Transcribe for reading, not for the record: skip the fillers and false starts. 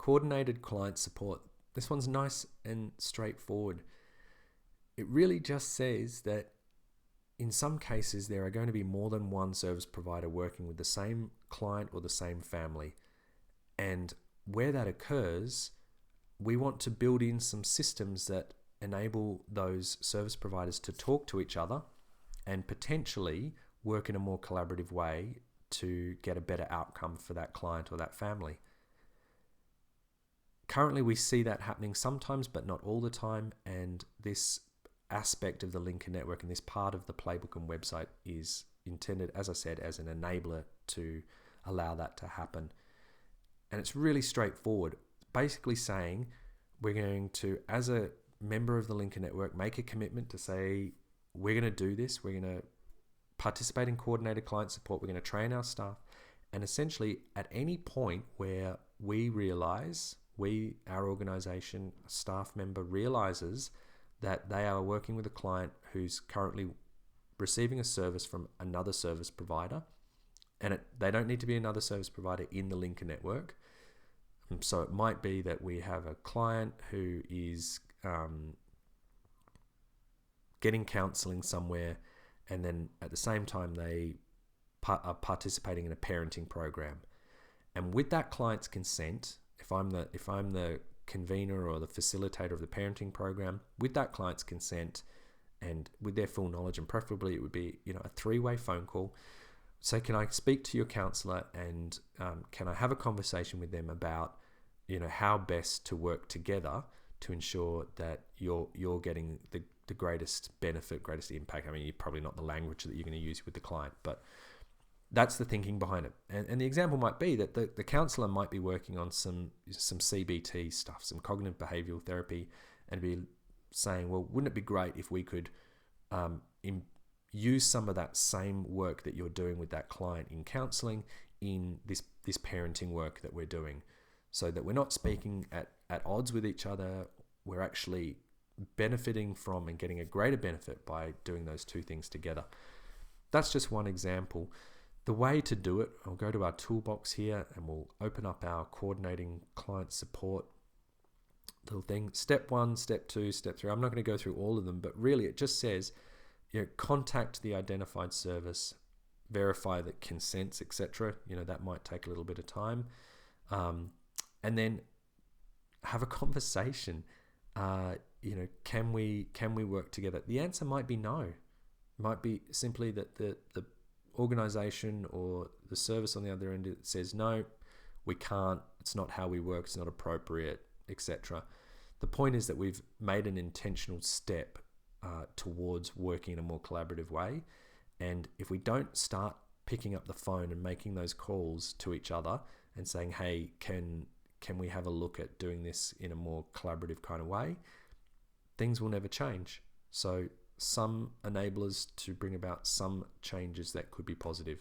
Coordinated client support. This one's nice and straightforward. It really just says that in some cases there are going to be more than one service provider working with the same client or the same family. And where that occurs, we want to build in some systems that enable those service providers to talk to each other and potentially work in a more collaborative way to get a better outcome for that client or that family. Currently, we see that happening sometimes, but not all the time, and this aspect of the Lincoln Network and this part of the playbook and website is intended, as I said, as an enabler to allow that to happen. And it's really straightforward, basically saying we're going to, as a member of the Lincoln Network, make a commitment to say we're going to do this, we're going to participate in coordinated client support, we're going to train our staff, and essentially at any point where we realize, our organization staff member realizes that they are working with a client who's currently receiving a service from another service provider, and they don't need to be another service provider in the Lincoln Network. So it might be that we have a client who is getting counseling somewhere, and then at the same time they are participating in a parenting program. And with that client's consent, if I'm the convener or the facilitator of the parenting program, with that client's consent and with their full knowledge, and preferably it would be a 3-way phone call. So can I speak to your counselor and can I have a conversation with them about how best to work together to ensure that you're getting the greatest benefit, greatest impact. I mean, you're probably not the language that you're going to use with the client, but that's the thinking behind it. And the example might be that the counsellor might be working on some CBT stuff, some cognitive behavioural therapy, and be saying, well, wouldn't it be great if we could use some of that same work that you're doing with that client in counselling in this parenting work that we're doing, so that we're not speaking at odds with each other. We're actually benefiting from and getting a greater benefit by doing those two things together. That's just one example. The way to do it, I'll go to our toolbox here and we'll open up our coordinating client support little thing. Step 1, step 2, step 3. I'm not going to go through all of them, but really it just says, contact the identified service, verify that consents, etc. That might take a little bit of time. And then have a conversation. Can we work together? The answer might be no. It might be simply that the organization or the service on the other end says, no, we can't, it's not how we work, it's not appropriate, etc. The point is that we've made an intentional step towards working in a more collaborative way. And if we don't start picking up the phone and making those calls to each other and saying, hey, can we have a look at doing this in a more collaborative kind of way, things will never change. So some enablers to bring about some changes that could be positive.